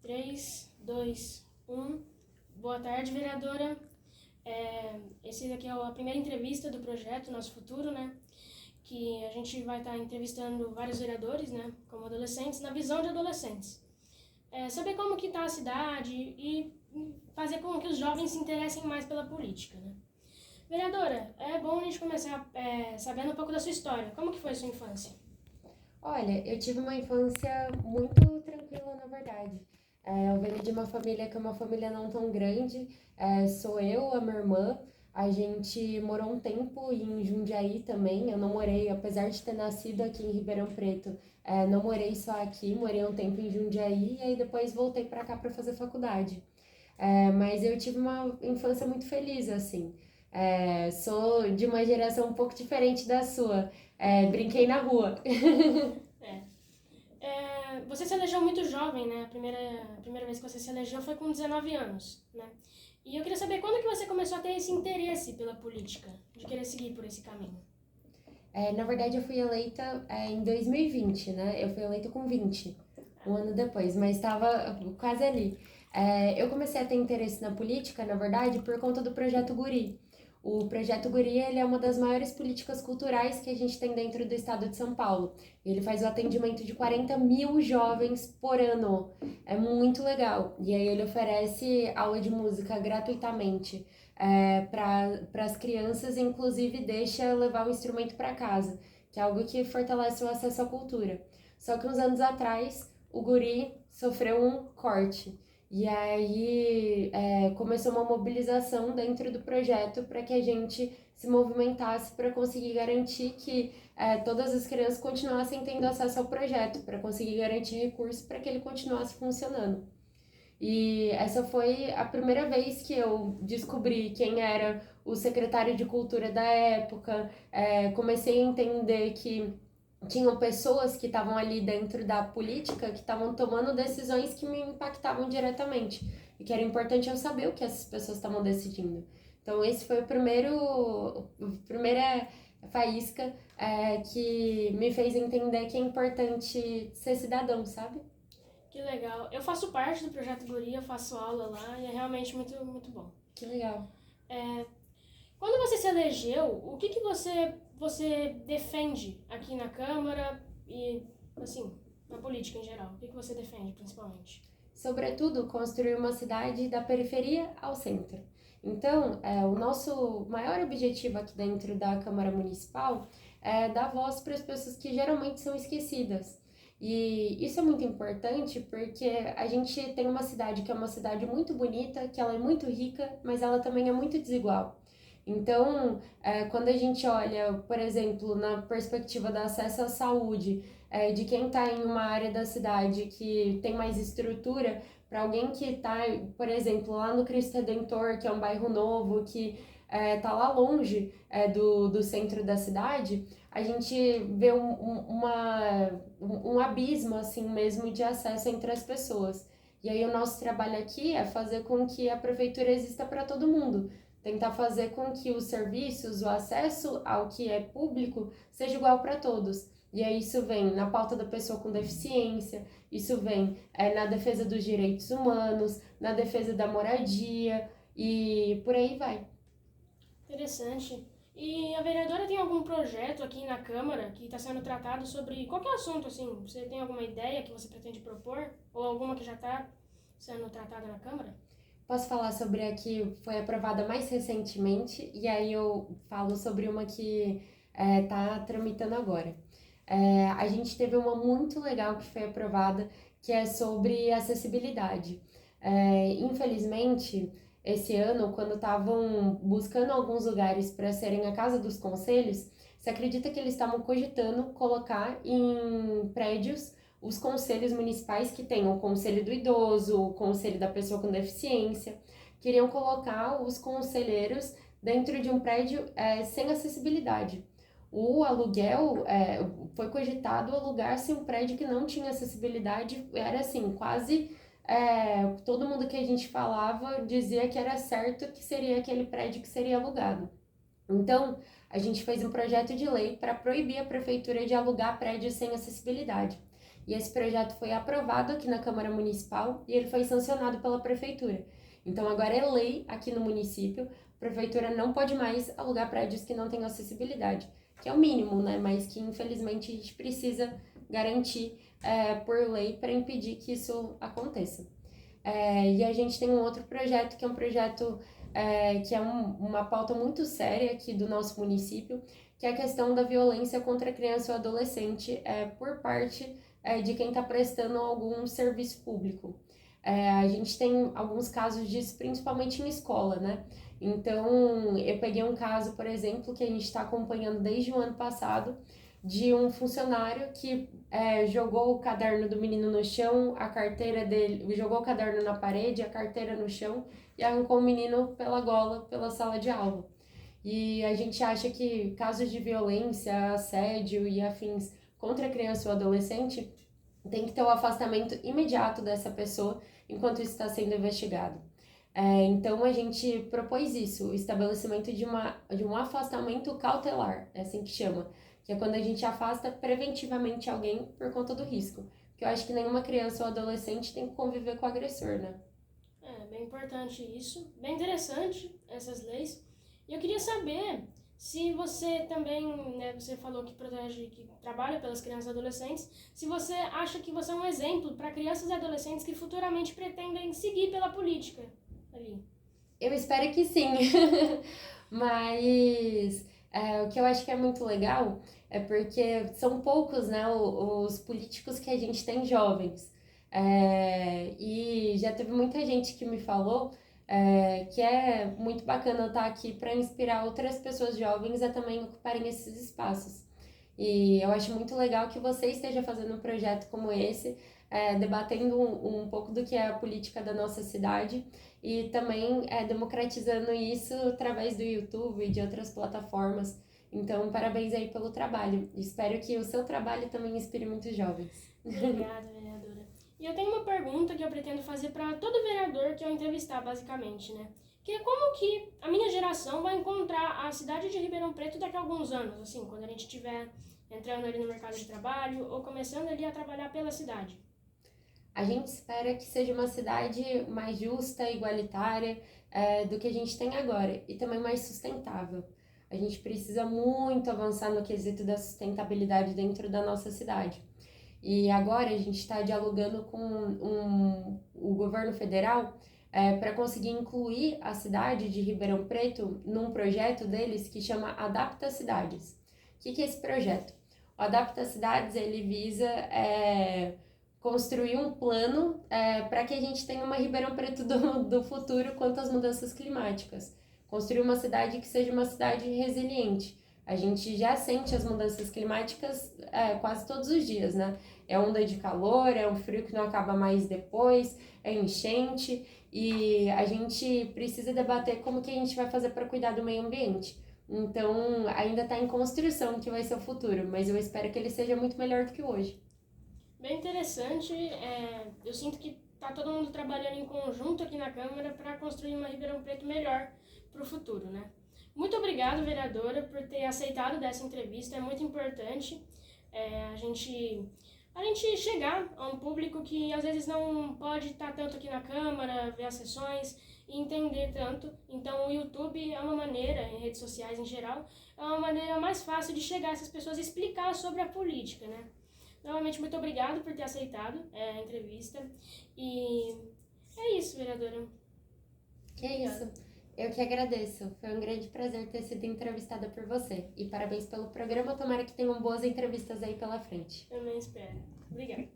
3, 2, 1. Boa tarde, vereadora. Esse daqui é a primeira entrevista do projeto Nosso Futuro, né? Que a gente vai estar entrevistando vários vereadores, né? Como adolescentes, na visão de adolescentes. Saber como que está a cidade e fazer com que os jovens se interessem mais pela política, né? Vereadora, é bom a gente começar sabendo um pouco da sua história. Como que foi a sua infância? Olha, eu tive uma infância muito tranquila, na verdade. Eu venho de uma família que é uma família não tão grande. Sou eu, a minha irmã. A gente morou um tempo em Jundiaí também. Eu não morei, apesar de ter nascido aqui em Ribeirão Preto, não morei só aqui, morei um tempo em Jundiaí e aí depois voltei para cá para fazer faculdade. Mas eu tive uma infância muito feliz, assim. Sou de uma geração um pouco diferente da sua. Brinquei na rua. Você se elegeu muito jovem, né? A primeira vez que você se elegeu foi com 19 anos, né? E eu queria saber quando que você começou a ter esse interesse pela política, de querer seguir por esse caminho. Na verdade, eu fui eleita em 2020, né? Eu fui eleita com 20, um ano depois, mas estava quase ali. Eu comecei a ter interesse na política, na verdade, por conta do Projeto Guri. O Projeto Guri, ele é uma das maiores políticas culturais que a gente tem dentro do estado de São Paulo. Ele faz o atendimento de 40 mil jovens por ano. É muito legal. E aí ele oferece aula de música gratuitamente para as crianças, inclusive deixa levar o instrumento para casa, que é algo que fortalece o acesso à cultura. Só que uns anos atrás, o Guri sofreu um corte. E aí começou uma mobilização dentro do projeto para que a gente se movimentasse para conseguir garantir que todas as crianças continuassem tendo acesso ao projeto, para conseguir garantir recursos para que ele continuasse funcionando. E essa foi a primeira vez que eu descobri quem era o secretário de cultura da época. Comecei a entender que tinham pessoas que estavam ali dentro da política que estavam tomando decisões que me impactavam diretamente e que era importante eu saber o que essas pessoas estavam decidindo. Então esse foi a primeira faísca que me fez entender que é importante ser cidadão, sabe? Que legal. Eu faço parte do Projeto Guri, eu faço aula lá e é realmente muito, muito bom. Que legal. Quando você se elegeu, o que você defende aqui na Câmara e, assim, na política em geral? O que você defende, principalmente? Sobretudo, construir uma cidade da periferia ao centro. Então, o nosso maior objetivo aqui dentro da Câmara Municipal é dar voz para as pessoas que geralmente são esquecidas. E isso é muito importante porque a gente tem uma cidade que é uma cidade muito bonita, que ela é muito rica, mas ela também é muito desigual. Então, quando a gente olha, por exemplo, na perspectiva do acesso à saúde, de quem está em uma área da cidade que tem mais estrutura, para alguém que está, por exemplo, lá no Cristo Redentor, que é um bairro novo, que está lá longe do centro da cidade, a gente vê um abismo assim mesmo de acesso entre as pessoas. E aí o nosso trabalho aqui é fazer com que a prefeitura exista para todo mundo, tentar fazer com que os serviços, o acesso ao que é público seja igual para todos. E aí isso vem na pauta da pessoa com deficiência, isso vem na defesa dos direitos humanos, na defesa da moradia e por aí vai. Interessante. E a vereadora tem algum projeto aqui na Câmara que está sendo tratado sobre qualquer assunto, assim? Você tem alguma ideia que você pretende propor? Ou alguma que já está sendo tratada na Câmara? Posso falar sobre a que foi aprovada mais recentemente e aí eu falo sobre uma que está tramitando agora. A gente teve uma muito legal que foi aprovada, que é sobre acessibilidade. Infelizmente, esse ano, quando estavam buscando alguns lugares para serem a Casa dos Conselhos, se acredita que eles estavam cogitando colocar em prédios os conselhos municipais que tem o conselho do idoso, o conselho da pessoa com deficiência, queriam colocar os conselheiros dentro de um prédio sem acessibilidade. O aluguel, foi cogitado alugar-se um prédio que não tinha acessibilidade, era assim, quase todo mundo que a gente falava dizia que era certo que seria aquele prédio que seria alugado. Então, a gente fez um projeto de lei para proibir a prefeitura de alugar prédios sem acessibilidade. E esse projeto foi aprovado aqui na Câmara Municipal e ele foi sancionado pela Prefeitura. Então agora é lei aqui no município, a Prefeitura não pode mais alugar prédios que não tenham acessibilidade, que é o mínimo, né? Mas que infelizmente a gente precisa garantir por lei para impedir que isso aconteça. E a gente tem um outro projeto que é um projeto que é uma pauta muito séria aqui do nosso município, que é a questão da violência contra a criança ou adolescente por parte de quem está prestando algum serviço público. A gente tem alguns casos disso, principalmente em escola, né? Então, eu peguei um caso, por exemplo, que a gente está acompanhando desde o ano passado, de um funcionário que jogou o caderno do menino no chão, a carteira dele, jogou o caderno na parede, a carteira no chão e arrancou o menino pela gola, pela sala de aula. E a gente acha que casos de violência, assédio e afins contra a criança ou adolescente tem que ter o afastamento imediato dessa pessoa enquanto isso está sendo investigado. Então a gente propôs isso, o estabelecimento de um afastamento cautelar, é assim que chama, que é quando a gente afasta preventivamente alguém por conta do risco. Porque eu acho que nenhuma criança ou adolescente tem que conviver com o agressor, né? Bem importante isso, bem interessante essas leis. E eu queria saber se você também, né, você falou que protege, que trabalha pelas crianças e adolescentes, se você acha que você é um exemplo para crianças e adolescentes que futuramente pretendem seguir pela política ali. Eu espero que sim, mas o que eu acho que é muito legal é porque são poucos, né, os políticos que a gente tem jovens. E já teve muita gente que me falou que é muito bacana estar aqui para inspirar outras pessoas jovens a também ocuparem esses espaços. E eu acho muito legal que você esteja fazendo um projeto como esse, debatendo um pouco do que é a política da nossa cidade e também democratizando isso através do YouTube e de outras plataformas. Então, parabéns aí pelo trabalho. Espero que o seu trabalho também inspire muitos jovens. Obrigada, vereadora. E eu tenho uma pergunta que eu pretendo fazer para todo vereador que eu entrevistar, basicamente, né? Que é como que a minha geração vai encontrar a cidade de Ribeirão Preto daqui a alguns anos, assim, quando a gente estiver entrando ali no mercado de trabalho ou começando ali a trabalhar pela cidade. A gente espera que seja uma cidade mais justa, igualitária, do que a gente tem agora e também mais sustentável. A gente precisa muito avançar no quesito da sustentabilidade dentro da nossa cidade. E agora a gente está dialogando com o governo federal para conseguir incluir a cidade de Ribeirão Preto num projeto deles que chama Adapta Cidades. O que é esse projeto? O Adapta Cidades ele visa construir um plano para que a gente tenha uma Ribeirão Preto do futuro quanto às mudanças climáticas. Construir uma cidade que seja uma cidade resiliente. A gente já sente as mudanças climáticas quase todos os dias, né? É onda de calor, é um frio que não acaba mais depois, é enchente e a gente precisa debater como que a gente vai fazer para cuidar do meio ambiente. Então, ainda está em construção que vai ser o futuro, mas eu espero que ele seja muito melhor do que hoje. Bem interessante, eu sinto que está todo mundo trabalhando em conjunto aqui na Câmara para construir uma Ribeirão Preto melhor para o futuro, né? Muito obrigado, vereadora, por ter aceitado dessa entrevista, é muito importante a gente chegar a um público que às vezes não pode estar tanto aqui na Câmara, ver as sessões e entender tanto. Então o YouTube é uma maneira, em redes sociais em geral, é uma maneira mais fácil de chegar a essas pessoas e explicar sobre a política, né? Novamente, muito obrigado por ter aceitado a entrevista. E é isso, vereadora. Que é isso. Eu que agradeço. Foi um grande prazer ter sido entrevistada por você. E parabéns pelo programa. Tomara que tenham boas entrevistas aí pela frente. Também espero. Obrigada.